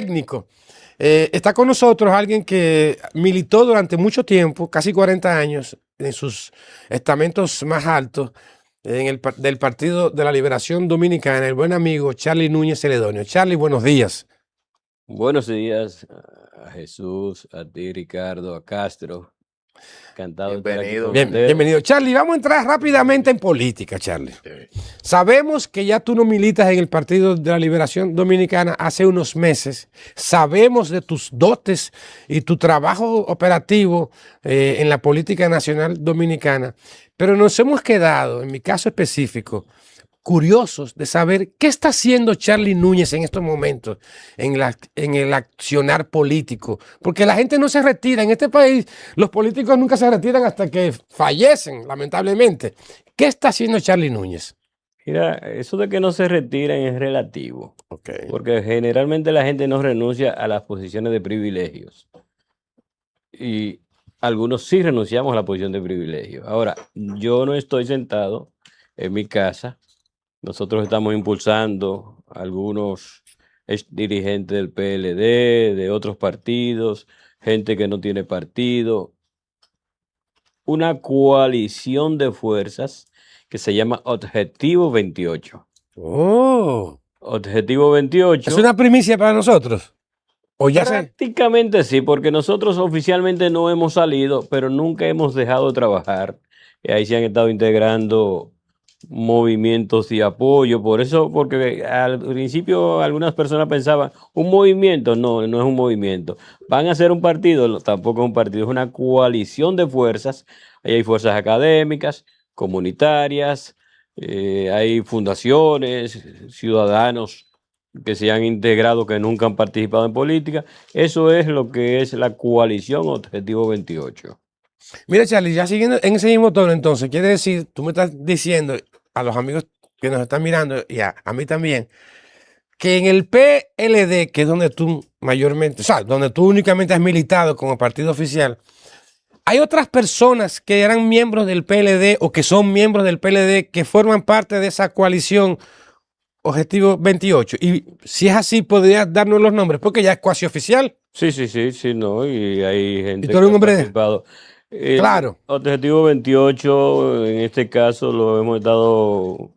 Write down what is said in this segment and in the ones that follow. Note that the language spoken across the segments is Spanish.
técnico. Está con nosotros alguien que militó durante mucho tiempo, casi 40 años, en sus estamentos más altos del Partido de la Liberación Dominicana, el buen amigo Charly Núñez Celedonio. Charly, buenos días. Buenos días a Jesús, a ti, Ricardo, a Castro. Encantado de estar aquí con ustedes. Bienvenido. Charly, vamos a entrar rápidamente en política, Charly. Sabemos que ya tú no militas en el Partido de la Liberación Dominicana hace unos meses. Sabemos de tus dotes y tu trabajo operativo en la política nacional dominicana. Pero nos hemos quedado, en mi caso específico, curiosos de saber qué está haciendo Charly Núñez en estos momentos en el accionar político, porque la gente no se retira. En este país los políticos nunca se retiran hasta que fallecen, lamentablemente. ¿Qué está haciendo Charly Núñez? Mira, eso de que no se retiren es relativo, porque generalmente la gente no renuncia a las posiciones de privilegios y algunos sí renunciamos a la posición de privilegio. Ahora, yo no estoy sentado en mi casa. Nosotros estamos impulsando a algunos dirigentes del PLD, de otros partidos, gente que no tiene partido, una coalición de fuerzas que se llama Objetivo 28. Oh. Objetivo 28. ¿Es una primicia para nosotros? ¿O ya Prácticamente sí, porque nosotros oficialmente no hemos salido, pero nunca hemos dejado de trabajar. Y ahí se han estado integrando movimientos de apoyo. Por eso, porque al principio algunas personas pensaban, un movimiento, no, no es un movimiento. ¿Van a ser un partido? No, tampoco es un partido, es una coalición de fuerzas. Ahí hay fuerzas académicas, comunitarias, hay fundaciones, ciudadanos que se han integrado, que nunca han participado en política. Eso es lo que es la coalición Objetivo 28. Mira, Charly, ya siguiendo en ese mismo tono, entonces, quiere decir, tú me estás diciendo a los amigos que nos están mirando y a mí también, que en el PLD, que es donde tú mayormente, o sea, donde tú únicamente has militado como partido oficial, hay otras personas que eran miembros del PLD o que son miembros del PLD que forman parte de esa coalición Objetivo 28. Y si es así, podrías darnos los nombres, porque ya es cuasi oficial. Sí, no, y hay gente que ha participado. Claro. Objetivo 28, en este caso, lo hemos estado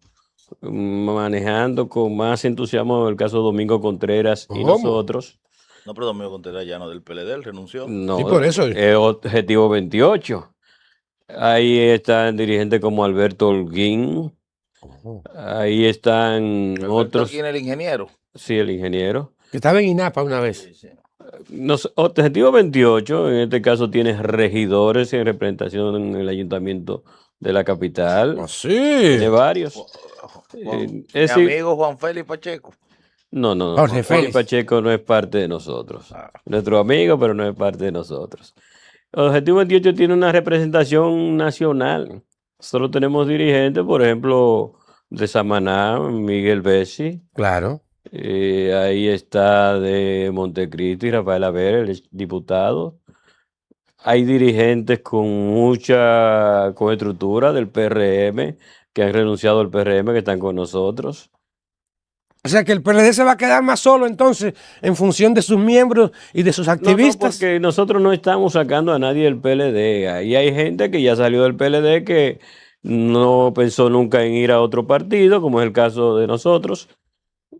manejando con más entusiasmo en el caso de Domingo Contreras y nosotros. No, pero Domingo Contreras ya no del PLD, él renunció. No, sí, por eso. Objetivo 28. Ahí están dirigentes como Alberto Holguín. Ahí están Alberto otros. ¿Quién es el ingeniero? Sí, el ingeniero. Que estaba en INAPA una vez. Sí. Objetivo 28, en este caso, tiene regidores en representación en el ayuntamiento de la capital. Oh, sí. Tiene varios. Mi amigo Juan Félix Pacheco. No. Juan Félix Pacheco no es parte de nosotros. Nuestro amigo, pero no es parte de nosotros. Objetivo 28 tiene una representación nacional. Solo tenemos dirigentes, por ejemplo, de Samaná, Miguel Bessi. Claro. Ahí está de Montecristi, Rafael Haber, el diputado. Hay dirigentes con mucha estructura del PRM, que han renunciado al PRM, que están con nosotros. O sea que el PLD se va a quedar más solo entonces en función de sus miembros y de sus activistas. No, porque nosotros no estamos sacando a nadie del PLD. Ahí hay gente que ya salió del PLD que no pensó nunca en ir a otro partido, como es el caso de nosotros.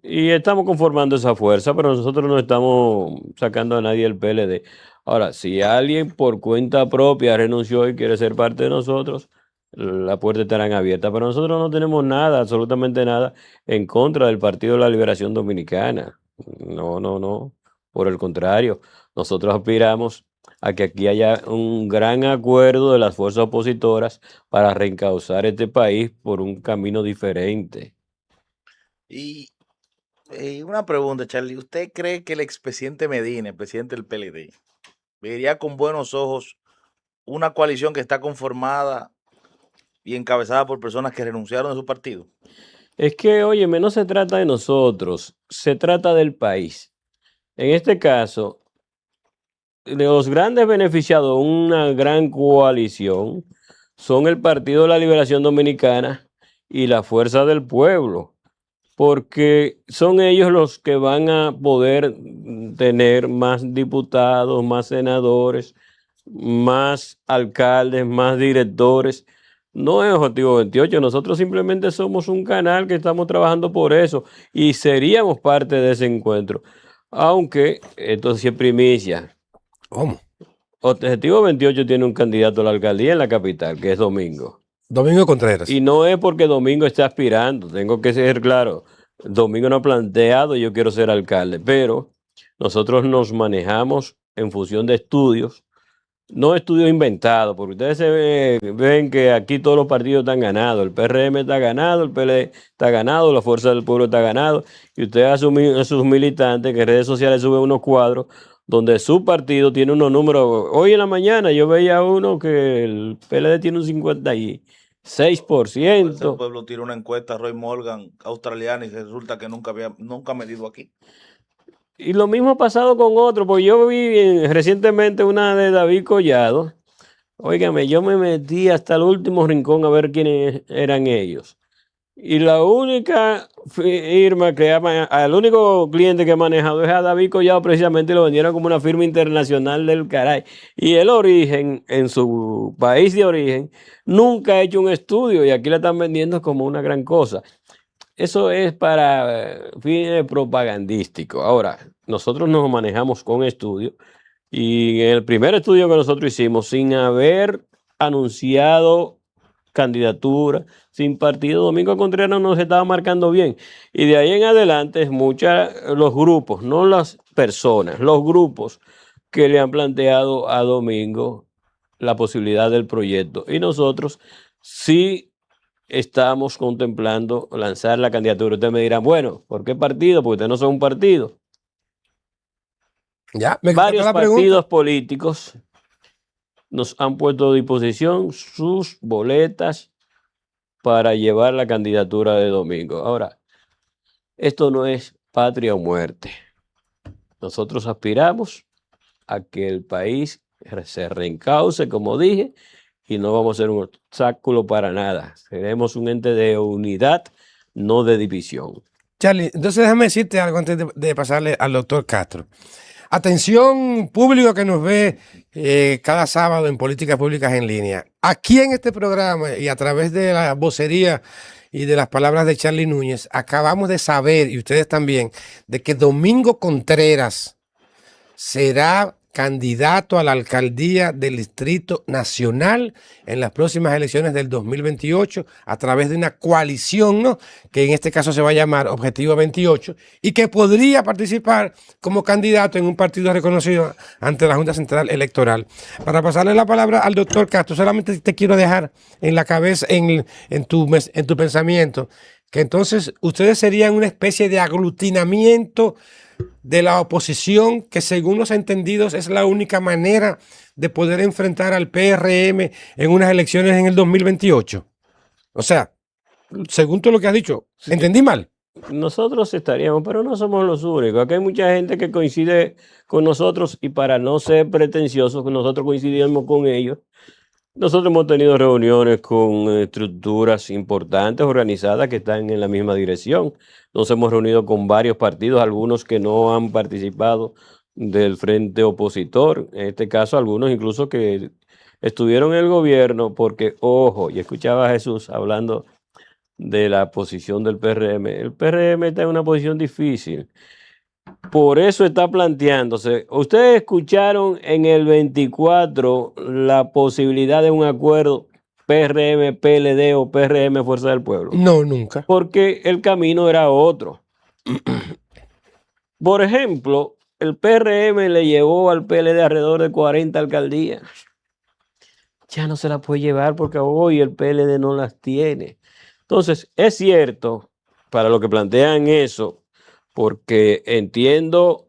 Y estamos conformando esa fuerza, pero nosotros no estamos sacando a nadie del PLD. Ahora, si alguien por cuenta propia renunció y quiere ser parte de nosotros, las puertas estarán abiertas. Pero nosotros no tenemos nada, absolutamente nada, en contra del Partido de la Liberación Dominicana. No. Por el contrario, nosotros aspiramos a que aquí haya un gran acuerdo de las fuerzas opositoras para reencauzar este país por un camino diferente. Y una pregunta, Charly. ¿Usted cree que el expresidente Medina, el presidente del PLD, vería con buenos ojos una coalición que está conformada y encabezada por personas que renunciaron de su partido? Es que, óyeme, no se trata de nosotros, se trata del país. En este caso, los grandes beneficiados de una gran coalición son el Partido de la Liberación Dominicana y la Fuerza del Pueblo. porque son ellos los que van a poder tener más diputados, más senadores, más alcaldes, más directores. No es Objetivo 28, nosotros simplemente somos un canal que estamos trabajando por eso y seríamos parte de ese encuentro. Aunque esto sí es primicia. ¿Cómo? Objetivo 28 tiene un candidato a la alcaldía en la capital, que es Domingo. Domingo Contreras. Y no es porque Domingo esté aspirando, tengo que ser claro. Domingo no ha planteado yo quiero ser alcalde, pero nosotros nos manejamos en función de estudios, no estudios inventados, porque ustedes ven que aquí todos los partidos están ganados, el PRM está ganado, el PLD está ganado, la Fuerza del Pueblo está ganado, y usted a sus militantes que en redes sociales suben unos cuadros donde su partido tiene unos números. Hoy en la mañana yo veía uno que el PLD tiene un 56%. El pueblo tira una encuesta a Roy Morgan, australiana, y resulta que nunca ha medido aquí. Y lo mismo ha pasado con otro, porque yo vi recientemente una de David Collado. Óigame, yo me metí hasta el último rincón a ver quiénes eran ellos. Y la única firma que el único cliente que he manejado es a David Collado, precisamente lo vendieron como una firma internacional del caray. Y el origen, en su país de origen, nunca ha hecho un estudio y aquí la están vendiendo como una gran cosa. Eso es para fines propagandísticos. Ahora, nosotros nos manejamos con estudios y en el primer estudio que nosotros hicimos, sin haber anunciado candidatura, sin partido, Domingo Contreras nos estaba marcando bien. Y de ahí en adelante, los grupos, no las personas, los grupos que le han planteado a Domingo la posibilidad del proyecto. Y nosotros sí estamos contemplando lanzar la candidatura. Ustedes me dirán, bueno, ¿por qué partido? Porque ustedes no son un partido. Ya, me Varios la partidos pregunta. políticos nos han puesto a disposición sus boletas para llevar la candidatura de Domingo. Ahora, esto no es patria o muerte. Nosotros aspiramos a que el país se reencauce, como dije, y no vamos a ser un obstáculo para nada. Seremos un ente de unidad, no de división. Charlie, entonces déjame decirte algo antes de pasarle al doctor Castro. Atención público que nos ve cada sábado en Políticas Públicas en Línea. Aquí en este programa y a través de la vocería y de las palabras de Charlie Núñez, acabamos de saber, y ustedes también, de que Domingo Contreras será candidato a la alcaldía del Distrito Nacional en las próximas elecciones del 2028 a través de una coalición, ¿no?, que en este caso se va a llamar Objetivo 28 y que podría participar como candidato en un partido reconocido ante la Junta Central Electoral. Para pasarle la palabra al doctor Castro, solamente te quiero dejar en la cabeza, en tu pensamiento, que entonces ustedes serían una especie de aglutinamiento de la oposición, que según los entendidos es la única manera de poder enfrentar al PRM en unas elecciones en el 2028. O sea, según todo lo que has dicho, ¿entendí mal? Nosotros estaríamos, pero no somos los únicos. Aquí hay mucha gente que coincide con nosotros y para no ser pretenciosos, nosotros coincidimos con ellos. Nosotros hemos tenido reuniones con estructuras importantes, organizadas, que están en la misma dirección. Nos hemos reunido con varios partidos, algunos que no han participado del frente opositor. En este caso, algunos incluso que estuvieron en el gobierno porque, ojo, y escuchaba a Jesús hablando de la posición del PRM. El PRM está en una posición difícil. Por eso está planteándose. Ustedes escucharon en el 24 la posibilidad de un acuerdo PRM, PLD o PRM, Fuerza del Pueblo. No, nunca. Porque el camino era otro. Por ejemplo, el PRM le llevó al PLD alrededor de 40 alcaldías. Ya no se las puede llevar porque hoy el PLD no las tiene. Entonces, es cierto, para lo que plantean eso, porque entiendo,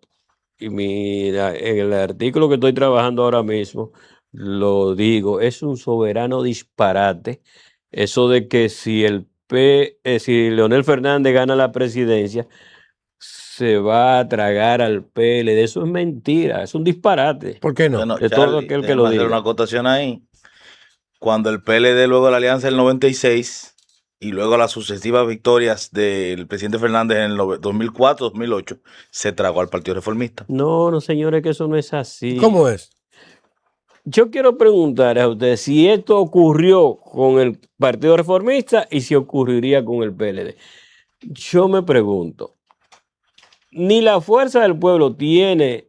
y en el artículo que estoy trabajando ahora mismo, lo digo, es un soberano disparate eso de que si si Leonel Fernández gana la presidencia, se va a tragar al PLD. Eso es mentira, es un disparate. ¿Por qué no? Bueno, De Charlie, todo aquel que déjame lo hacer diga. una acotación ahí. Cuando el PLD, luego de la alianza del 96, y luego las sucesivas victorias del presidente Fernández en el 2004-2008, se tragó al Partido Reformista. No, no, señores, que eso no es así. ¿Cómo es? Yo quiero preguntar a ustedes si esto ocurrió con el Partido Reformista y si ocurriría con el PLD. Yo me pregunto, ni la fuerza del pueblo tiene,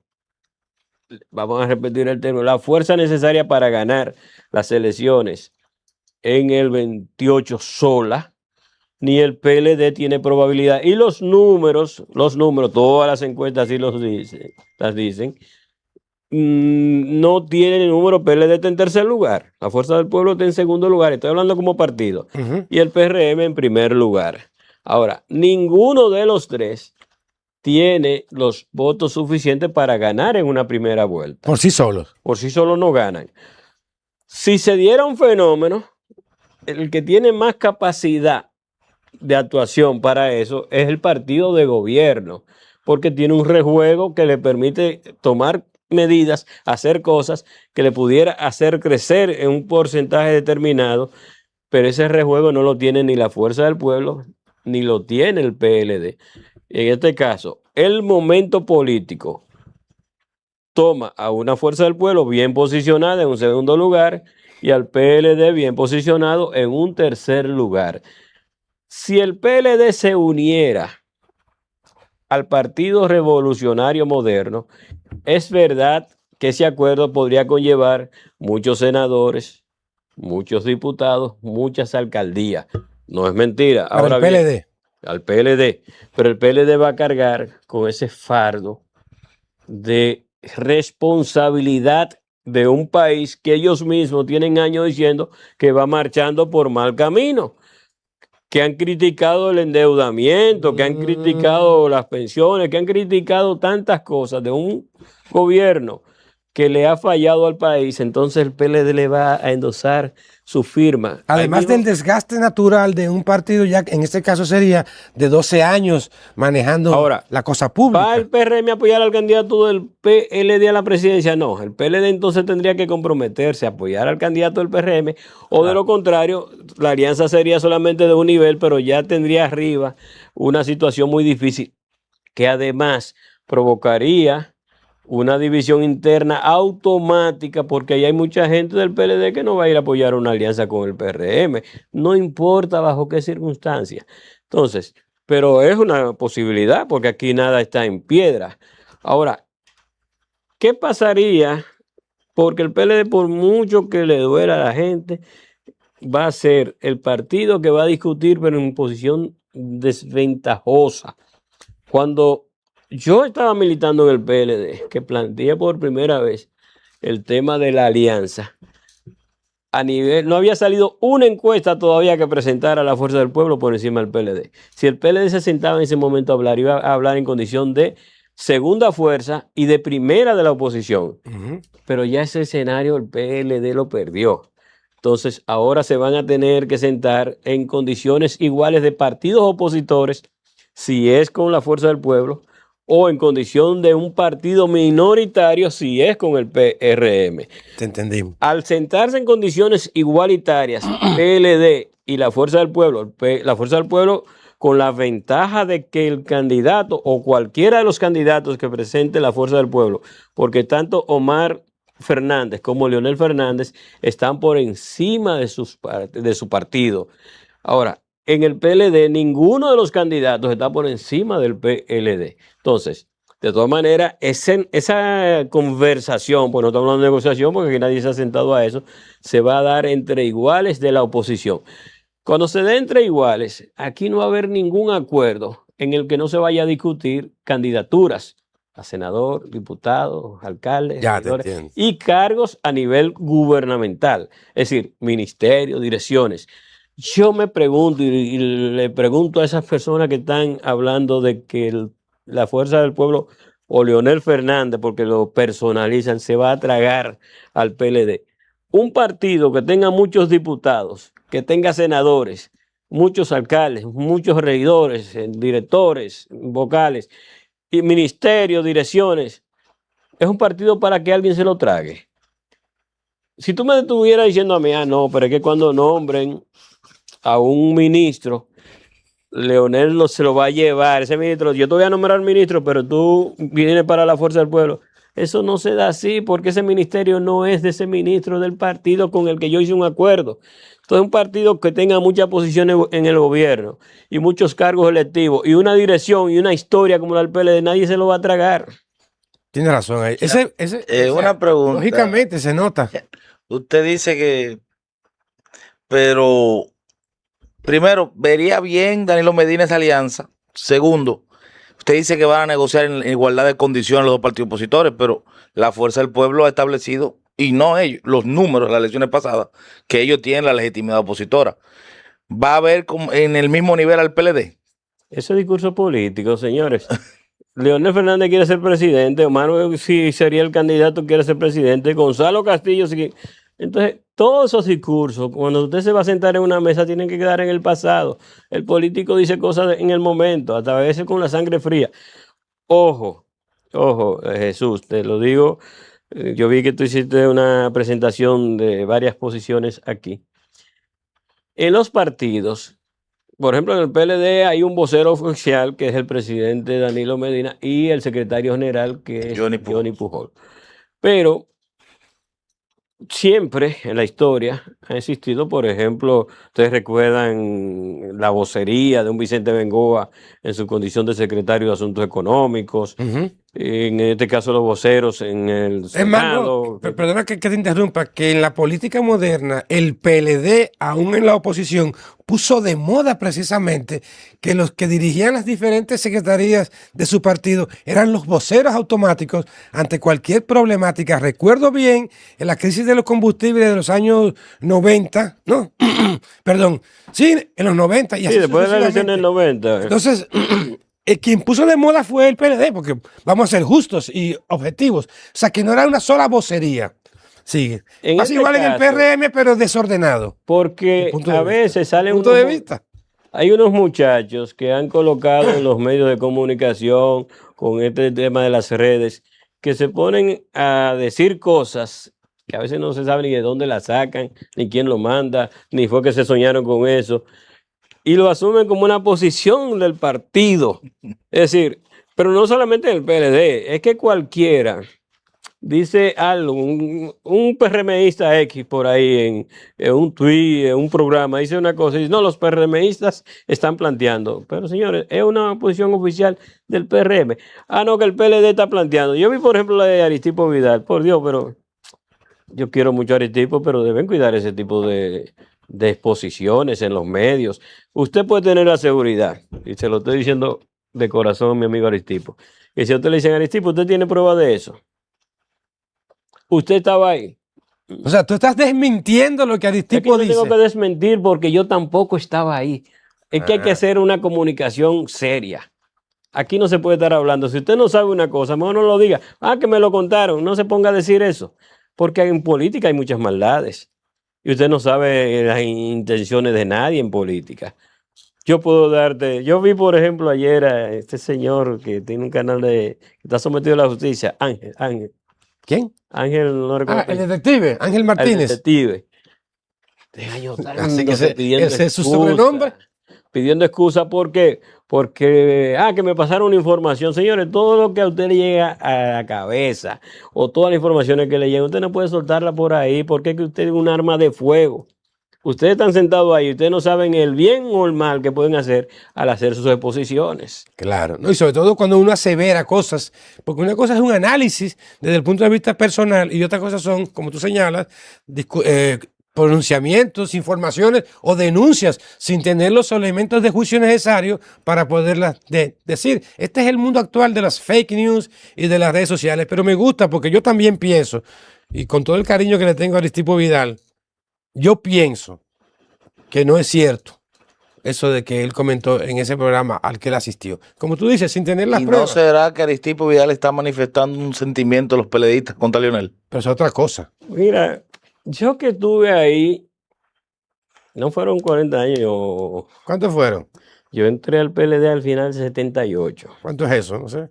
vamos a repetir el término, la fuerza necesaria para ganar las elecciones en el 28 sola, ni el PLD tiene probabilidad. Y los números, todas las encuestas sí las dicen, no tienen el número. PLD está en tercer lugar, la Fuerza del Pueblo está en segundo lugar, estoy hablando como partido, y el PRM en primer lugar. Ahora, ninguno de los tres tiene los votos suficientes para ganar en una primera vuelta. Por sí solos. Por sí solos no ganan. Si se diera un fenómeno, el que tiene más capacidad de actuación para eso es el partido de gobierno, porque tiene un rejuego que le permite tomar medidas, hacer cosas que le pudiera hacer crecer en un porcentaje determinado, pero ese rejuego no lo tiene ni la Fuerza del Pueblo, ni lo tiene el PLD. En este caso, el momento político toma a una Fuerza del Pueblo bien posicionada en un segundo lugar y al PLD bien posicionado en un tercer lugar. Si el PLD se uniera al Partido Revolucionario Moderno, es verdad que ese acuerdo podría conllevar muchos senadores, muchos diputados, muchas alcaldías. No es mentira. Para Ahora el PLD. bien, al PLD, pero el PLD va a cargar con ese fardo de responsabilidad de un país que ellos mismos tienen años diciendo que va marchando por mal camino, que han criticado el endeudamiento, que han criticado las pensiones, que han criticado tantas cosas de un gobierno que le ha fallado al país. Entonces el PLD le va a endosar su firma. Además del desgaste natural de un partido, ya en este caso sería de 12 años manejando ahora, la cosa pública. ¿Va el PRM a apoyar al candidato del PLD a la presidencia? No, el PLD entonces tendría que comprometerse a apoyar al candidato del PRM, o de lo contrario, la alianza sería solamente de un nivel, pero ya tendría arriba una situación muy difícil, que además provocaría una división interna automática, porque ahí hay mucha gente del PLD que no va a ir a apoyar una alianza con el PRM, no importa bajo qué circunstancias. Entonces, pero es una posibilidad, porque aquí nada está en piedra. Ahora, ¿qué pasaría? Porque el PLD, por mucho que le duela a la gente, va a ser el partido que va a discutir, pero en posición desventajosa. Cuando yo estaba militando en el PLD, que planteé por primera vez el tema de la alianza, no había salido una encuesta todavía que presentara a la Fuerza del Pueblo por encima del PLD. Si el PLD se sentaba en ese momento a hablar, iba a hablar en condición de segunda fuerza y de primera de la oposición. Pero ya ese escenario el PLD lo perdió. Entonces ahora se van a tener que sentar en condiciones iguales de partidos opositores, si es con la Fuerza del Pueblo, o en condición de un partido minoritario si es con el PRM. Te entendimos. Al sentarse en condiciones igualitarias, PLD y la Fuerza del Pueblo, la Fuerza del Pueblo con la ventaja de que el candidato o cualquiera de los candidatos que presente la Fuerza del Pueblo, porque tanto Omar Fernández como Leonel Fernández están por encima de su partido. Ahora, en el PLD, ninguno de los candidatos está por encima del PLD. Entonces, de todas maneras, esa conversación, pues no estamos hablando de negociación porque aquí nadie se ha sentado a eso, se va a dar entre iguales de la oposición. Cuando se dé entre iguales, aquí no va a haber ningún acuerdo en el que no se vaya a discutir candidaturas a senador, diputado, alcalde, y cargos a nivel gubernamental, es decir, ministerios, direcciones. Yo me pregunto y le pregunto a esas personas que están hablando de que la Fuerza del Pueblo o Leonel Fernández, porque lo personalizan, se va a tragar al PLD. Un partido que tenga muchos diputados, que tenga senadores, muchos alcaldes, muchos regidores, directores, vocales, y ministerios, direcciones, es un partido para que alguien se lo trague. Si tú me estuvieras diciendo a mí, no, pero es que cuando nombren a un ministro, Leonel se lo va a llevar, ese ministro, yo te voy a nombrar ministro, pero tú vienes para la Fuerza del Pueblo. Eso no se da así, porque ese ministerio no es de ese ministro del partido con el que yo hice un acuerdo. Entonces, un partido que tenga muchas posiciones en el gobierno y muchos cargos electivos y una dirección y una historia como la del PLD, nadie se lo va a tragar. Tiene razón ahí. Una pregunta. Lógicamente se nota. Usted dice que, pero primero, ¿vería bien Danilo Medina esa alianza? Segundo, usted dice que van a negociar en igualdad de condiciones los dos partidos opositores, pero la Fuerza del Pueblo ha establecido, y no ellos, los números de las elecciones pasadas, que ellos tienen la legitimidad opositora. ¿Va a haber en el mismo nivel al PLD? Ese discurso político, señores. Leonel Fernández quiere ser presidente, Omar si sería el candidato quiere ser presidente, Gonzalo Castillo sí. Entonces, todos esos discursos, cuando usted se va a sentar en una mesa, tienen que quedar en el pasado. El político dice cosas en el momento, hasta a veces con la sangre fría. Ojo, Jesús, te lo digo, yo vi que tú hiciste una presentación de varias posiciones aquí. En los partidos, por ejemplo, en el PLD hay un vocero oficial que es el presidente Danilo Medina y el secretario general que es Johnny Pujol. Pero siempre en la historia ha existido, por ejemplo, ustedes recuerdan la vocería de un Vicente Bengoa en su condición de secretario de Asuntos Económicos, en este caso los voceros en el Senado. Perdona que te interrumpa, que en la política moderna el PLD, aún en la oposición, puso de moda precisamente que los que dirigían las diferentes secretarías de su partido eran los voceros automáticos ante cualquier problemática. Recuerdo bien en la crisis de los combustibles de los años 90, ¿no? Perdón, sí, en los 90. Y así después de la elección del 90. Entonces, quien puso de moda fue el PLD, porque vamos a ser justos y objetivos. O sea, que no era una sola vocería. Sí, pasa igual en el PRM, pero desordenado. Porque a veces salen punto de vista. Hay unos muchachos que han colocado en los medios de comunicación con este tema de las redes que se ponen a decir cosas que a veces no se sabe ni de dónde las sacan, ni quién lo manda, ni fue que se soñaron con eso, y lo asumen como una posición del partido. Es decir, pero no solamente el PLD, es que cualquiera dice algo, un PRMista X por ahí en un tweet, en un programa, dice una cosa y dice, no, los PRMistas están planteando. Pero señores, es una posición oficial del PRM. Ah, no, que el PLD está planteando. Yo vi, por ejemplo, la de Aristipo Vidal. Por Dios, pero yo quiero mucho a Aristipo, pero deben cuidar ese tipo de exposiciones en los medios. Usted puede tener la seguridad, y se lo estoy diciendo de corazón, mi amigo Aristipo, que si a usted le dicen, Aristipo, ¿usted tiene prueba de eso? Usted estaba ahí. O sea, tú estás desmintiendo lo que Aristipo dice. Yo tengo que desmentir porque yo tampoco estaba ahí. Es que hay que hacer una comunicación seria. Aquí no se puede estar hablando. Si usted no sabe una cosa, mejor no lo diga. Ah, que me lo contaron. No se ponga a decir eso. Porque en política hay muchas maldades. Y usted no sabe las intenciones de nadie en política. Yo puedo darte... Yo vi, por ejemplo, ayer a este señor que tiene un canal que está sometido a la justicia, Ángel. ¿Quién? Ángel, no recuerdo. El detective, Ángel Martínez. El detective. Así que ese es su sobrenombre. Pidiendo excusa porque que me pasaron una información. Señores, todo lo que a usted le llega a la cabeza o todas las informaciones que le llegan, usted no puede soltarla por ahí porque es que usted es un arma de fuego. Ustedes están sentados ahí, ustedes no saben el bien o el mal que pueden hacer al hacer sus exposiciones. Claro, ¿no? Y sobre todo cuando uno asevera cosas, porque una cosa es un análisis desde el punto de vista personal y otra cosa son, como tú señalas, pronunciamientos, informaciones o denuncias sin tener los elementos de juicio necesarios para poderlas decir. Este es el mundo actual de las fake news y de las redes sociales, pero me gusta porque yo también pienso, y con todo el cariño que le tengo a Aristipo Vidal, yo pienso que no es cierto eso de que él comentó en ese programa al que él asistió. Como tú dices, sin tener las pruebas. ¿No será que Aristipo Vidal está manifestando un sentimiento de los PLDistas contra Leonel? Pero es otra cosa. Mira, yo que estuve ahí, no fueron 40 años. ¿Cuántos fueron? Yo entré al PLD al final del 78. ¿Cuánto es eso? No sé.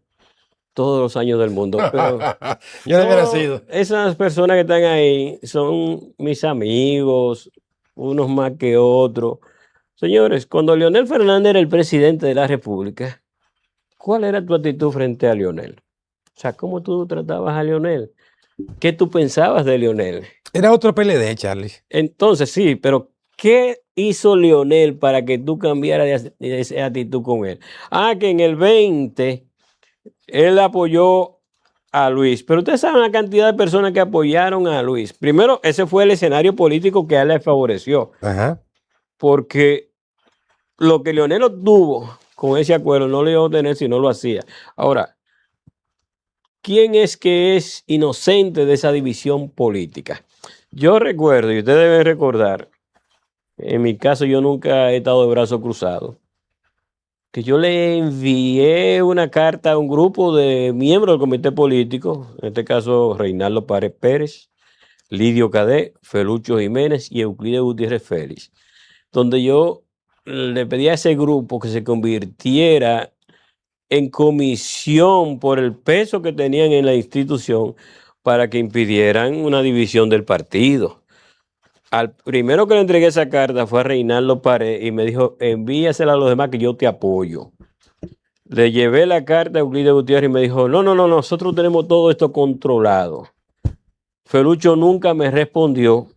Todos los años del mundo. Pero yo no hubiera sido. Esas personas que están ahí son mis amigos, unos más que otros. Señores, cuando Leonel Fernández era el presidente de la República, ¿cuál era tu actitud frente a Leonel? O sea, ¿cómo tú tratabas a Leonel? ¿Qué tú pensabas de Leonel? Era otro PLD, Charlie. Entonces, sí, pero ¿qué hizo Leonel para que tú cambiaras de esa actitud con él? Ah, que en el 20 él apoyó a Luis, pero ustedes saben la cantidad de personas que apoyaron a Luis. Primero, ese fue el escenario político que a él le favoreció, Ajá. porque lo que Leonel obtuvo con ese acuerdo no lo iba a obtener si no lo hacía. Ahora, ¿quién es que es inocente de esa división política? Yo recuerdo, y ustedes deben recordar, en mi caso yo nunca he estado de brazo cruzado, que yo le envié una carta a un grupo de miembros del comité político, en este caso Reinaldo Párez Pérez, Lidio Cadet, Felucho Jiménez y Euclides Gutiérrez Félix, donde yo le pedí a ese grupo que se convirtiera en comisión por el peso que tenían en la institución para que impidieran una división del partido. Al primero que le entregué esa carta fue a Reinaldo Pared y me dijo, envíasela a los demás que yo te apoyo. Le llevé la carta a Euclides Gutiérrez y me dijo, no, nosotros tenemos todo esto controlado. Felucho nunca me respondió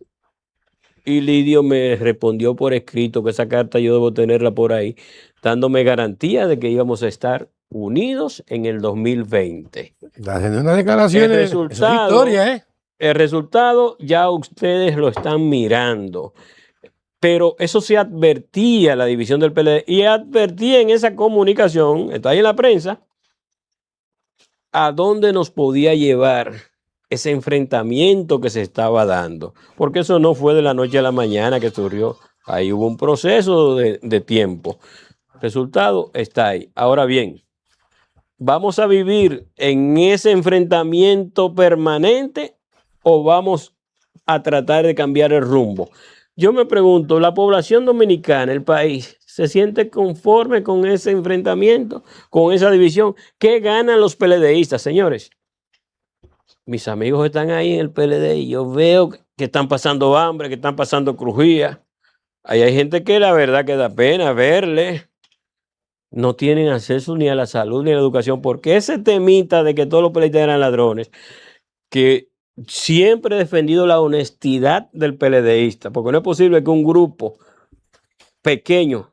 y Lidio me respondió por escrito que esa carta yo debo tenerla por ahí, dándome garantía de que íbamos a estar unidos en el 2020. Haciendo una declaración. Eso es victoria, ¿eh? El resultado ya ustedes lo están mirando. Pero eso se advertía la división del PLD y advertía en esa comunicación, está ahí en la prensa, a dónde nos podía llevar ese enfrentamiento que se estaba dando. Porque eso no fue de la noche a la mañana que surgió. Ahí hubo un proceso de tiempo. El resultado está ahí. Ahora bien, ¿vamos a vivir en ese enfrentamiento permanente o vamos a tratar de cambiar el rumbo? Yo me pregunto, ¿la población dominicana, el país, se siente conforme con ese enfrentamiento, con esa división? ¿Qué ganan los PLDistas, señores? Mis amigos están ahí en el PLD y yo veo que están pasando hambre, que están pasando crujía. Ahí hay gente que la verdad que da pena verle. No tienen acceso ni a la salud ni a la educación, porque ese temita de que todos los PLDistas eran ladrones, que siempre he defendido la honestidad del PLDista, porque no es posible que un grupo pequeño,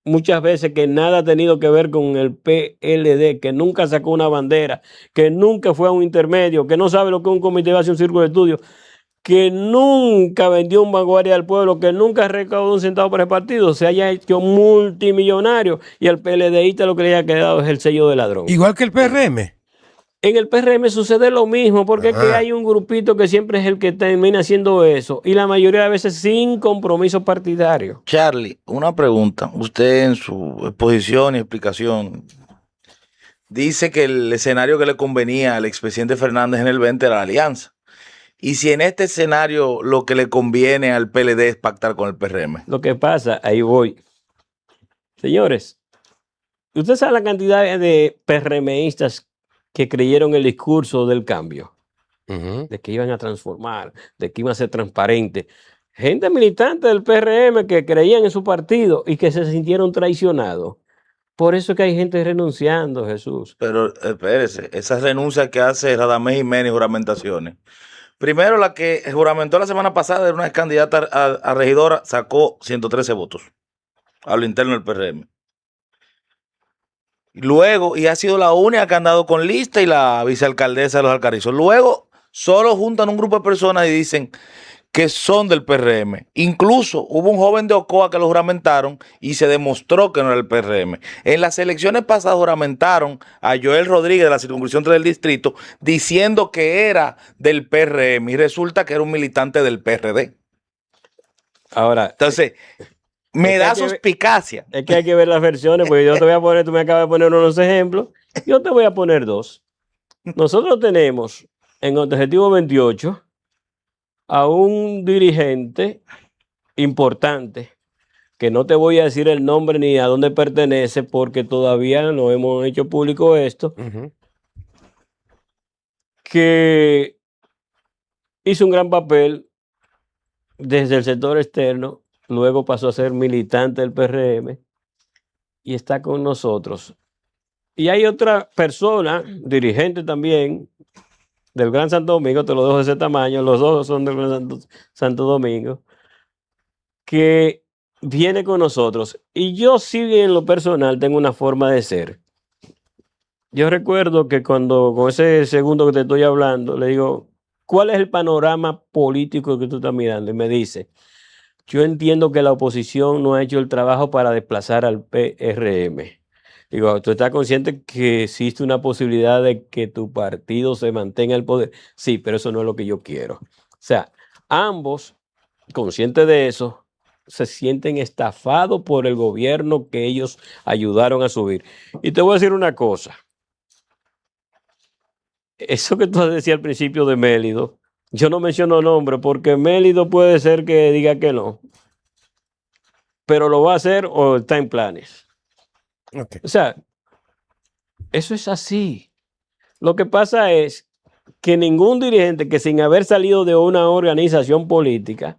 muchas veces que nada ha tenido que ver con el PLD, que nunca sacó una bandera, que nunca fue a un intermedio, que no sabe lo que es un comité de hacer un círculo de estudio, que nunca vendió un vanguardia al pueblo, que nunca recaudó un centavo para el partido, se haya hecho multimillonario y al PLDista lo que le haya quedado es el sello de ladrón. Igual que el PRM. En el PRM sucede lo mismo, porque es que hay un grupito que siempre es el que termina haciendo eso, y la mayoría de veces sin compromiso partidario. Charlie, una pregunta. Usted en su exposición y explicación dice que el escenario que le convenía al expresidente Fernández en el 20 era la alianza. Y si en este escenario lo que le conviene al PLD es pactar con el PRM. Lo que pasa, ahí voy. Señores, ¿usted sabe la cantidad de PRMistas que creyeron el discurso del cambio? De que iban a transformar, de que iban a ser transparentes. Gente militante del PRM que creían en su partido y que se sintieron traicionados. Por eso es que hay gente renunciando, Jesús. Pero espérese, esas renuncias que hace Radamés Jiménez, juramentaciones. Primero, la que juramentó la semana pasada era una candidata a regidora, sacó 113 votos a lo interno del PRM. Luego, y ha sido la única que ha andado con lista y la vicealcaldesa de Los Alcarrizos. Luego, solo juntan un grupo de personas y dicen que son del PRM. Incluso hubo un joven de Ocoa que lo juramentaron y se demostró que no era el PRM. En las elecciones pasadas juramentaron a Joel Rodríguez de la circunscripción 3 del distrito diciendo que era del PRM y resulta que era un militante del PRD. Ahora, entonces, me da suspicacia. Es que hay que ver las versiones, porque yo te voy a poner, tú me acabas de poner unos ejemplos, yo te voy a poner dos. Nosotros tenemos en Objetivo 28 a un dirigente importante, que no te voy a decir el nombre ni a dónde pertenece, porque todavía no hemos hecho público esto, que hizo un gran papel desde el sector externo luego pasó a ser militante del PRM y está con nosotros. Y hay otra persona, dirigente también, del Gran Santo Domingo, te lo dejo de ese tamaño, los dos son del Gran Santo Domingo, que viene con nosotros. Y yo sí, en lo personal, tengo una forma de ser. Yo recuerdo que cuando, con ese segundo que te estoy hablando, le digo, ¿cuál es el panorama político que tú estás mirando? Y me dice, yo entiendo que la oposición no ha hecho el trabajo para desplazar al PRM. Digo, ¿tú estás consciente que existe una posibilidad de que tu partido se mantenga en el poder? Sí, pero eso no es lo que yo quiero. O sea, ambos, conscientes de eso, se sienten estafados por el gobierno que ellos ayudaron a subir. Y te voy a decir una cosa. Eso que tú decías al principio de Mélido, yo no menciono nombre porque Mélido puede ser que diga que no, pero lo va a hacer o está en planes. Okay. O sea, eso es así. Lo que pasa es que ningún dirigente que sin haber salido de una organización política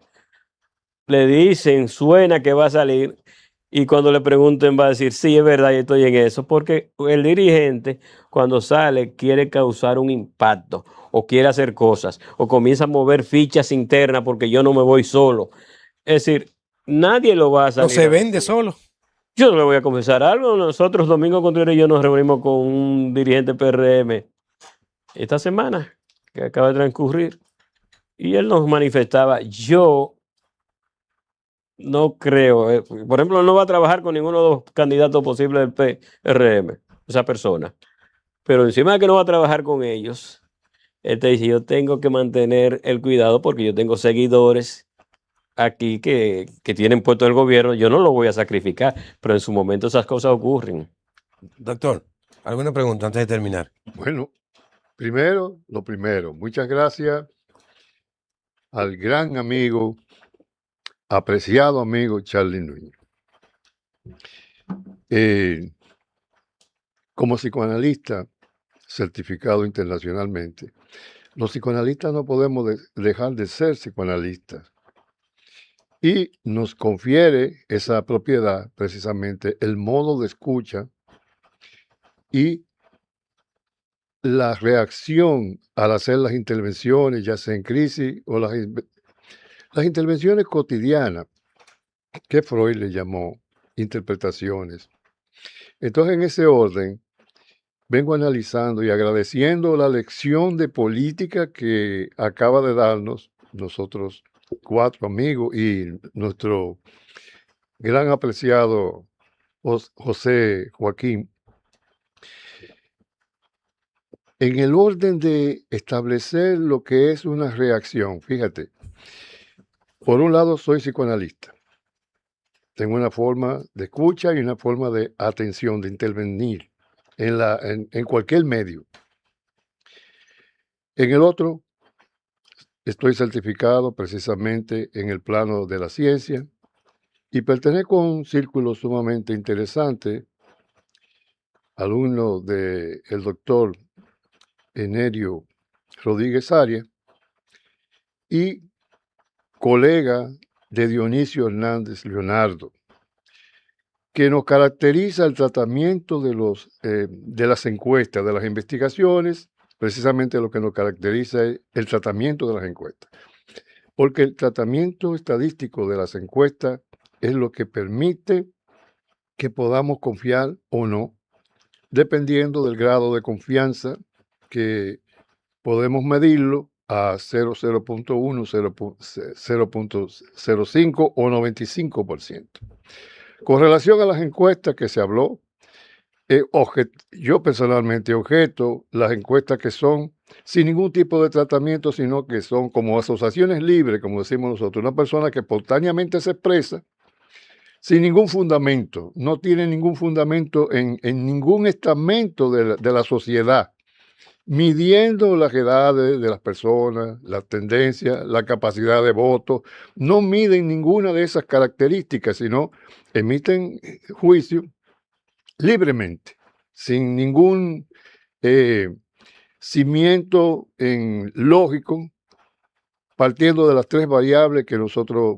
le dicen, suena que va a salir, y cuando le pregunten va a decir, sí, es verdad, yo estoy en eso, porque el dirigente cuando sale quiere causar un impacto o quiere hacer cosas o comienza a mover fichas internas porque yo no me voy solo. Es decir, nadie lo va a No salir se a vende decir. solo. Yo le voy a confesar algo. Nosotros, Domingo Contreras y yo, nos reunimos con un dirigente PRM esta semana que acaba de transcurrir y él nos manifestaba, yo no creo, por ejemplo, no va a trabajar con ninguno de los candidatos posibles del PRM, esa persona, pero encima de que no va a trabajar con ellos, él te dice, yo tengo que mantener el cuidado porque yo tengo seguidores aquí que tienen puesto el gobierno, yo no lo voy a sacrificar, pero en su momento esas cosas ocurren. Doctor, ¿alguna pregunta antes de terminar? Bueno, lo primero, muchas gracias al gran amigo, apreciado amigo Charlie Núñez. Como psicoanalista certificado internacionalmente, los psicoanalistas no podemos dejar de ser psicoanalistas. Y nos confiere esa propiedad precisamente el modo de escucha y la reacción al hacer las intervenciones, ya sea en crisis o las intervenciones cotidianas, que Freud le llamó interpretaciones. Entonces, en ese orden, vengo analizando y agradeciendo la lección de política que acaba de darnos nosotros 4 amigos y nuestro gran apreciado José Joaquín, en el orden de establecer lo que es una reacción. Fíjate, por un lado soy psicoanalista. Tengo una forma de escucha y una forma de atención, de intervenir en cualquier medio. En el otro, estoy certificado precisamente en el plano de la ciencia y pertenezco a un círculo sumamente interesante, alumno del doctor Enerio Rodríguez Arias y colega de Dionisio Hernández Leonardo, que nos caracteriza el tratamiento de las encuestas, de las investigaciones. Precisamente lo que nos caracteriza es el tratamiento de las encuestas, porque el tratamiento estadístico de las encuestas es lo que permite que podamos confiar o no, dependiendo del grado de confianza que podemos medirlo a 0.1, 0.05 o 95%. Con relación a las encuestas que se habló, yo personalmente objeto las encuestas que son sin ningún tipo de tratamiento, sino que son como asociaciones libres, como decimos nosotros, una persona que espontáneamente se expresa sin ningún fundamento, no tiene ningún fundamento en ningún estamento de la sociedad, midiendo las edades de las personas, las tendencias, la capacidad de voto, no miden ninguna de esas características, sino emiten juicio libremente, sin ningún cimiento lógico, partiendo de las 3 variables que nosotros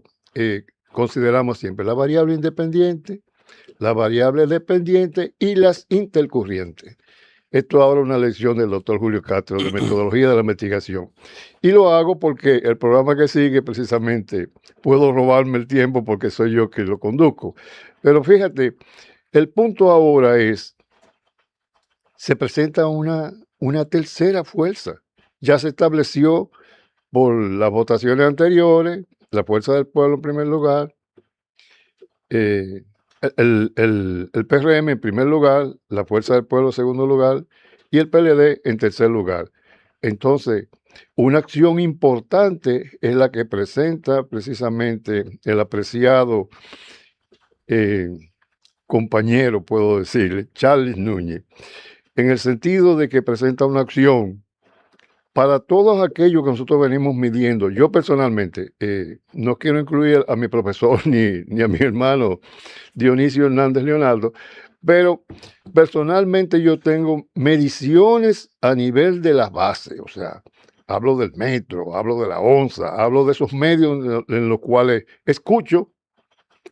consideramos siempre la variable independiente, la variable dependiente y las intercurrientes. Esto ahora una lección del doctor Julio Castro de metodología de la investigación. Y lo hago porque el programa que sigue precisamente puedo robarme el tiempo porque soy yo que lo conduzco. Pero fíjate, el punto ahora es, se presenta una tercera fuerza. Ya se estableció por las votaciones anteriores, la fuerza del pueblo en primer lugar, el PRM en primer lugar, la Fuerza del Pueblo en segundo lugar y el PLD en tercer lugar. Entonces, una acción importante es la que presenta precisamente el apreciado compañero, puedo decirle, Charles Núñez, en el sentido de que presenta una acción para todos aquellos que nosotros venimos midiendo. Yo personalmente no quiero incluir a mi profesor ni a mi hermano Dionisio Hernández Leonardo, pero personalmente yo tengo mediciones a nivel de las bases, o sea, hablo del metro, hablo de la onza, hablo de esos medios en los cuales escucho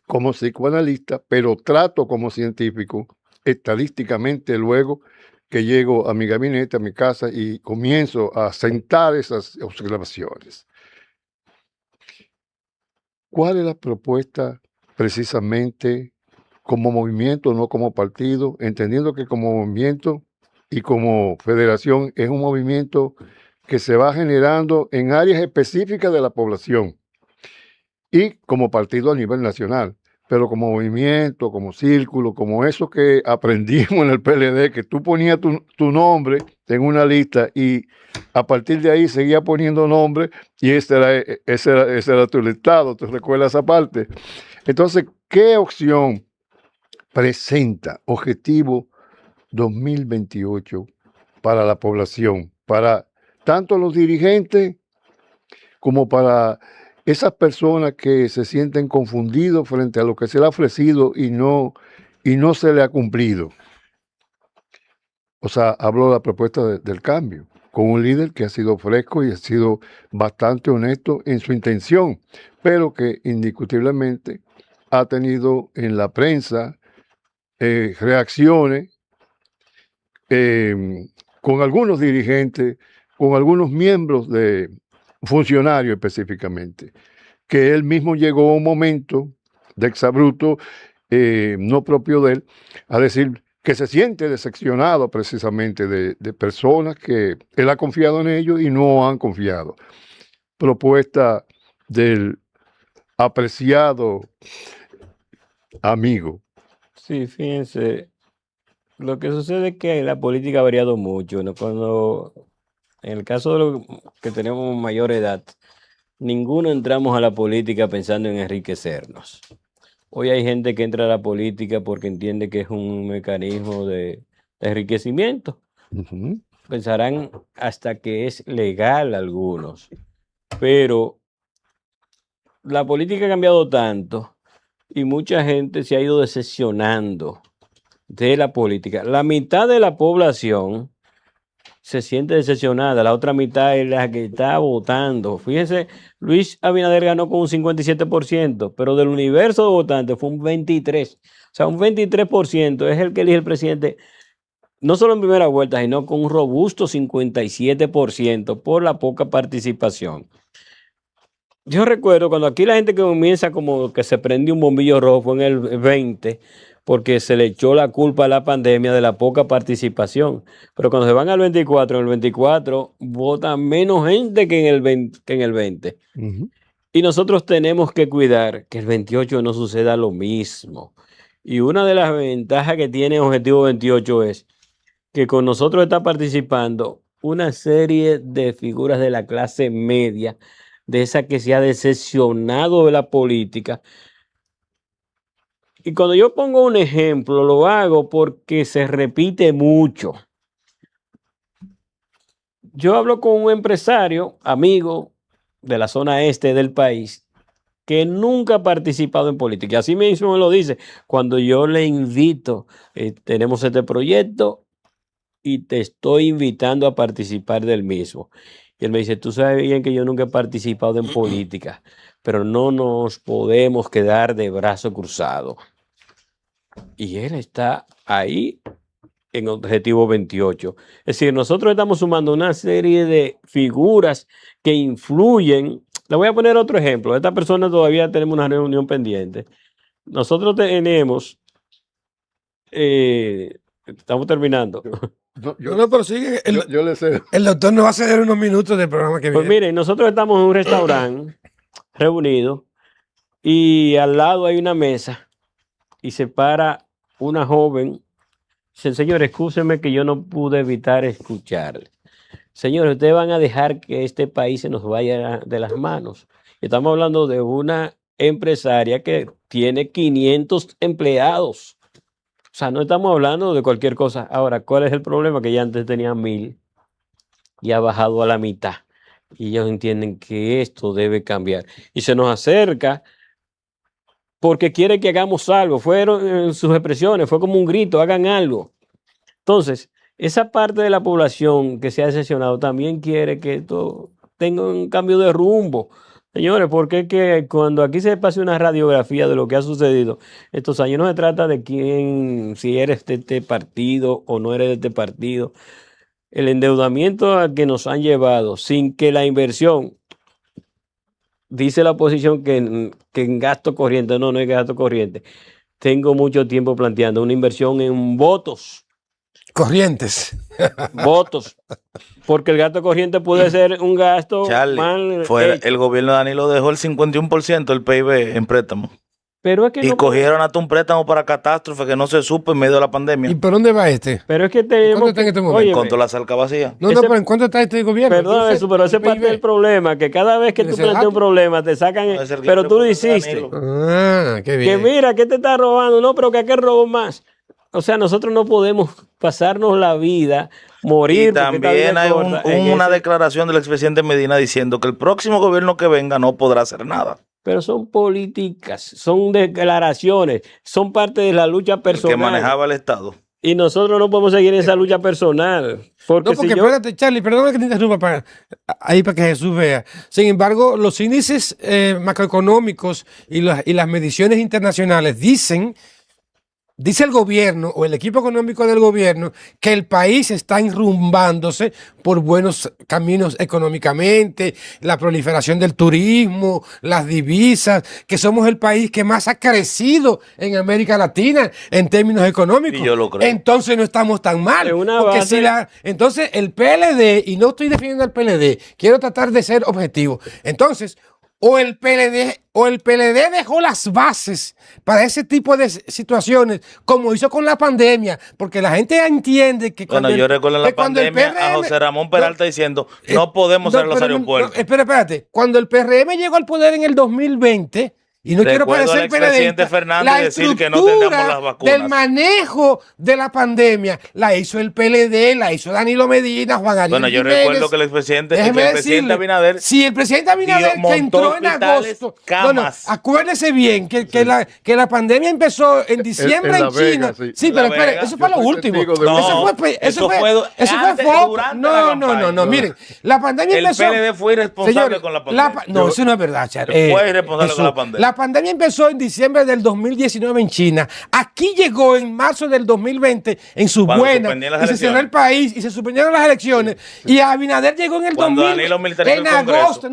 como psicoanalista, pero trato como científico estadísticamente luego que llego a mi gabinete, a mi casa y comienzo a sentar esas observaciones. ¿Cuál es la propuesta precisamente como movimiento, no como partido, entendiendo que como movimiento y como federación es un movimiento que se va generando en áreas específicas de la población y como partido a nivel nacional? Pero como movimiento, como círculo, como eso que aprendimos en el PLD, que tú ponías tu nombre en una lista y a partir de ahí seguía poniendo nombres y ese era tu listado, ¿te recuerdas esa parte? Entonces, ¿qué opción presenta Objetivo 2028 para la población, para tanto los dirigentes como para esas personas que se sienten confundidos frente a lo que se le ha ofrecido y no se le ha cumplido? O sea, hablo de la propuesta del cambio, con un líder que ha sido fresco y ha sido bastante honesto en su intención, pero que indiscutiblemente ha tenido en la prensa reacciones con algunos dirigentes, con algunos miembros de funcionarios específicamente, que él mismo llegó a un momento de exabrupto, no propio de él, a decir que se siente decepcionado precisamente de personas que él ha confiado en ellos y no han confiado. Propuesta del apreciado amigo. Sí, fíjense, lo que sucede es que la política ha variado mucho, ¿no? Cuando, en el caso de los que tenemos mayor edad, ninguno entramos a la política pensando en enriquecernos. Hoy hay gente que entra a la política porque entiende que es un mecanismo de enriquecimiento. Ujú. Pensarán hasta que es legal algunos, pero la política ha cambiado tanto y mucha gente se ha ido decepcionando de la política. La mitad de la población se siente decepcionada, la otra mitad es la que está votando. Fíjense, Luis Abinader ganó con un 57%, pero del universo de votantes fue un 23%. O sea, un 23% es el que elige el presidente, no solo en primera vuelta, sino con un robusto 57% por la poca participación. Yo recuerdo cuando aquí la gente que comienza como que se prendió un bombillo rojo fue en el 20, porque se le echó la culpa a la pandemia de la poca participación. Pero cuando se van al 24, en el 24 vota menos gente que en el 20. Ujú. Y nosotros tenemos que cuidar que el 28 no suceda lo mismo. Y una de las ventajas que tiene Objetivo 28 es que con nosotros está participando una serie de figuras de la clase media, de esa que se ha decepcionado de la política. Y cuando yo pongo un ejemplo, lo hago porque se repite mucho. Yo hablo con un empresario, amigo de la zona este del país, que nunca ha participado en política. Y así mismo me lo dice. Cuando yo le invito, tenemos este proyecto y te estoy invitando a participar del mismo. Y él me dice, tú sabes bien que yo nunca he participado en política, pero no nos podemos quedar de brazo cruzado. Y él está ahí en Objetivo 28. Es decir, nosotros estamos sumando una serie de figuras que influyen. Le voy a poner otro ejemplo. Esta persona todavía tenemos una reunión pendiente. Nosotros tenemos, estamos terminando. No, No, pero sigue. yo le sé. El doctor nos va a ceder unos minutos del programa que Pues viene. miren, nosotros estamos en un restaurante reunidos y al lado hay una mesa y se para una joven. Dice, señor, excúseme que yo no pude evitar escucharle. Señores, ustedes van a dejar que este país se nos vaya de las manos. Estamos hablando de una empresaria que tiene 500 empleados. O sea, no estamos hablando de cualquier cosa. Ahora, ¿cuál es el problema? Que ya antes tenía 1000 y ha bajado a la mitad. Y ellos entienden que esto debe cambiar. Y se nos acerca porque quiere que hagamos algo. Fueron en sus expresiones, fue como un grito, hagan algo. Entonces, esa parte de la población que se ha decepcionado también quiere que esto tenga un cambio de rumbo. Señores, porque es que cuando aquí se pase una radiografía de lo que ha sucedido estos años, no se trata de quién, si eres de este partido o no eres de este partido. El endeudamiento al que nos han llevado sin que la inversión, dice la oposición que en gasto corriente, no es gasto corriente. Tengo mucho tiempo planteando una inversión en votos. Corrientes. Votos. Porque el gasto corriente puede ser un gasto Charlie, mal el gobierno de Danilo dejó el 51% del PIB en préstamo. Pero es que Y no, cogieron hasta un préstamo para catástrofe que no se supo en medio de la pandemia. ¿Y por dónde va este? pero es que tenemos ¿Cuánto está en este momento? óyeme, Con toda la salca vacía. No, Ese- pero ¿en cuánto está este gobierno? perdón Entonces, eso, pero ese es el parte PIB. del problema, que cada vez que tú Ese planteas un dato. problema te sacan, No es el pero tú lo reporte de hiciste. Danilo. Ah, qué Que bien. mira, que te está robando, no, pero que aquel robó más. O sea, nosotros no podemos pasarnos la vida, morir. Y porque esta vida también es hay corta, en una ese- declaración del expresidente Medina diciendo que el próximo gobierno que venga no podrá hacer nada. Pero son políticas, son declaraciones, son parte de la lucha El que personal. manejaba el Estado. Y nosotros no podemos seguir esa lucha personal. Porque, No, porque si yo, espérate, Charlie, perdóname que te interrumpa ahí para que Jesús vea. Sin embargo, los índices macroeconómicos y las mediciones internacionales dice el gobierno o el equipo económico del gobierno que el país está enrumbándose por buenos caminos económicamente, la proliferación del turismo, las divisas, que somos el país que más ha crecido en América Latina en términos económicos. Y yo lo creo. Entonces no estamos tan mal. Es una Porque base- entonces el PLD, y no estoy defendiendo al PLD, quiero tratar de ser objetivo. Entonces, o el PLD dejó las bases para ese tipo de situaciones, como hizo con la pandemia, porque la gente entiende que Bueno, yo recuerdo en la que cuando el pandemia a PRM José Ramón Peralta diciendo, no podemos cerrar los pero aeropuertos. espérate, cuando el PRM llegó al poder en el 2020, y no quiero Recuerdo parecer al expresidente PLDista, Fernández la decir que no estructura tendríamos las vacunas. del manejo de la pandemia la hizo el PLD, la hizo Danilo Medina, Juan Ariel Bueno, yo Jiménez. recuerdo que el presidente Déjeme presidente decirle, Abinader si el presidente Abinader montó que entró en hospitales, agosto, camas. acuérdese bien que la pandemia empezó en diciembre en en La China. Vega, sí. Sí, En pero La espere, Vega. eso fue Yo lo soy último. testigo de No, Eso fue antes, foco. durante No, la no, no, campaña. no, miren, la pandemia el empezó. PLD fue irresponsable Señores, con la pandemia. no, eso no es verdad, Char. Fue irresponsable Jesús, con la pandemia. La pandemia empezó en diciembre del 2019 en China. Aquí llegó en marzo del 2020 en su Cuando buena. suspendían las Y se cerró el elecciones. país y se suspendieron las elecciones. Y Abinader llegó en el Cuando 2000, Danilo militarizó en el Congreso. agosto.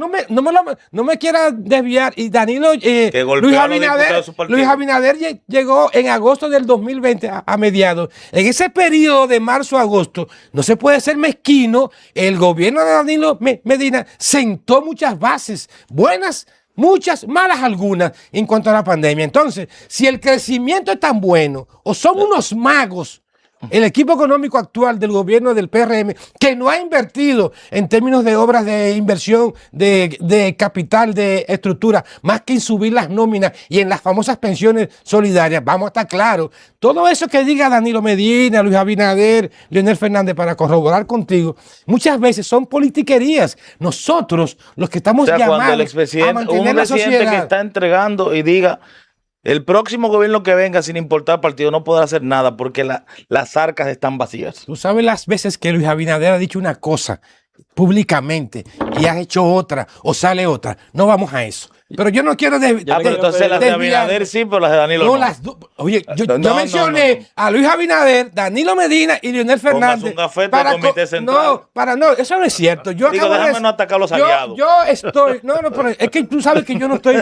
No me quiera desviar. Y Danilo, Que golpeó a los diputados de su partido. Luis Abinader llegó en agosto del 2020 a mediados. En ese periodo de marzo a agosto, no se puede ser mezquino. El gobierno de Danilo Medina sentó muchas bases buenas, muchas, malas algunas en cuanto a la pandemia. Entonces, si el crecimiento es tan bueno o son unos magos, el equipo económico actual del gobierno del PRM, que no ha invertido en términos de obras de inversión, de capital, de estructura, más que en subir las nóminas y en las famosas pensiones solidarias, vamos a estar claros. Todo eso que diga Danilo Medina, Luis Abinader, Leonel Fernández, para corroborar contigo, muchas veces son politiquerías. Nosotros, los que estamos O sea, cuando el llamados a expresidente, mantener un la presidente que sociedad. está entregando y diga, el próximo gobierno que venga, sin importar partido, no podrá hacer nada porque las arcas están vacías. Tú sabes las veces que Luis Abinader ha dicho una cosa públicamente y has hecho otra o sale otra, no vamos a eso. Pero yo no quiero pero entonces las de Abinader sí, pero las de Danilo no. Oye, yo mencioné a Luis Abinader, Danilo Medina y Leonel Fernández. Un gafete del comité central. Eso no es cierto. Yo Digo, déjame no atacar a los aliados. Yo estoy, pero es que tú sabes que yo no estoy,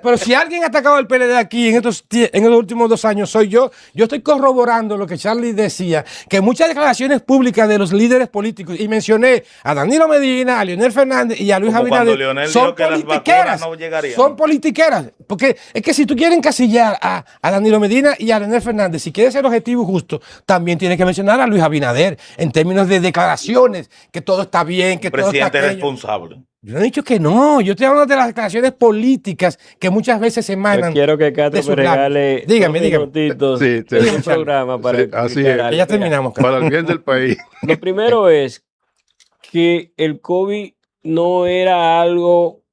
pero si alguien ha atacado al PLD aquí en los últimos 2 años soy yo. Yo estoy corroborando lo que Charlie decía, que muchas declaraciones públicas de los líderes políticos, y mencioné a Danilo Medina, a Leonel Fernández y a Luis Abinader, son politiqueras. Son politiqueras, porque es que si tú quieres encasillar a Danilo Medina y a Leonel Fernández, si quieres ser objetivo y justo, también tienes que mencionar a Luis Abinader en términos de declaraciones, que todo está bien, que todo está presidente responsable. Yo no he dicho que no, yo estoy hablando de las declaraciones políticas que muchas veces emanan. Yo quiero que Castro me regale dígame. minutitos en un programa para así es. Ya terminamos. Para el bien del país. Lo primero es que el COVID no era algo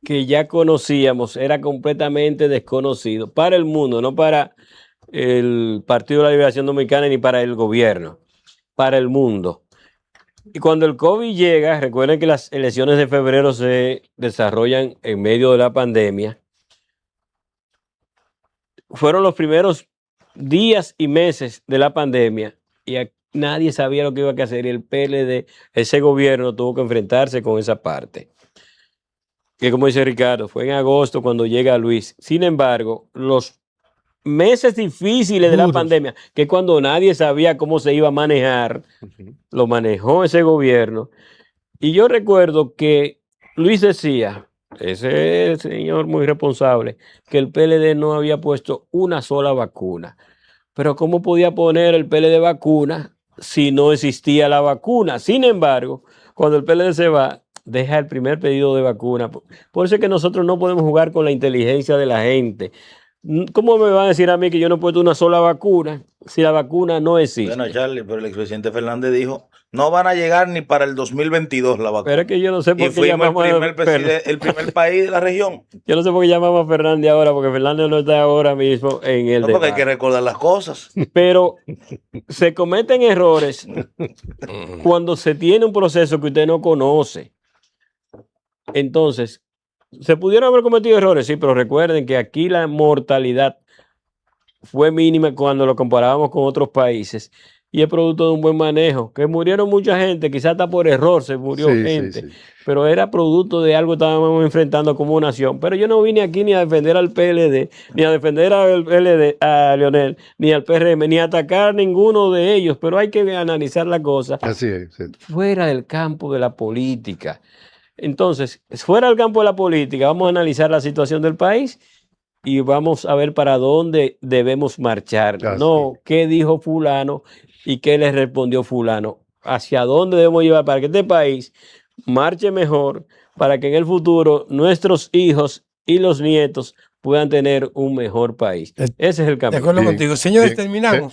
que ya conocíamos, era completamente desconocido para el mundo, no para el Partido de la Liberación Dominicana ni para el gobierno, para el mundo. Y cuando el COVID llega, recuerden que las elecciones de febrero se desarrollan en medio de la pandemia. Fueron los primeros días y meses de la pandemia y nadie sabía lo que iba a hacer y el PLD, ese gobierno tuvo que enfrentarse con esa parte. Que como dice Ricardo, fue en agosto cuando llega Luis. Sin embargo, los meses difíciles de la pandemia, que cuando nadie sabía cómo se iba a manejar, lo manejó ese gobierno. Y yo recuerdo que Luis decía, ese señor muy responsable, que el PLD no había puesto una sola vacuna. Pero ¿cómo podía poner el PLD vacuna si no existía la vacuna? Sin embargo, cuando el PLD se va, deja el primer pedido de vacuna. Por eso es que nosotros no podemos jugar con la inteligencia de la gente. ¿Cómo me van a decir a mí que yo no he puesto una sola vacuna si la vacuna no existe? Bueno, Charlie, pero el expresidente Fernández dijo, no van a llegar ni para el 2022 la vacuna. Pero es que yo no sé por qué llamamos el primer país de la región. Yo no sé por qué llamamos a Fernández ahora, porque Fernández no está ahora mismo en el debate. Porque hay que recordar las cosas. Pero se cometen errores cuando se tiene un proceso que usted no conoce. Entonces, ¿se pudieron haber cometido errores? Sí, pero recuerden que aquí la mortalidad fue mínima cuando lo comparábamos con otros países y es producto de un buen manejo, que murieron mucha gente, quizás hasta por error se murió gente, pero era producto de algo que estábamos enfrentando como nación. Pero yo no vine aquí ni a defender al PLD, ni a defender al PLD, a Leonel, ni al PRM, ni a atacar a ninguno de ellos, pero hay que analizar la cosa fuera del campo de la política. Entonces, fuera del campo de la política, vamos a analizar la situación del país y vamos a ver para dónde debemos marchar. No, qué dijo fulano y qué le respondió fulano. Hacia dónde debemos llevar para que este país marche mejor, para que en el futuro nuestros hijos y los nietos puedan tener un mejor país. Ese es el camino. De acuerdo contigo. Señores, terminamos.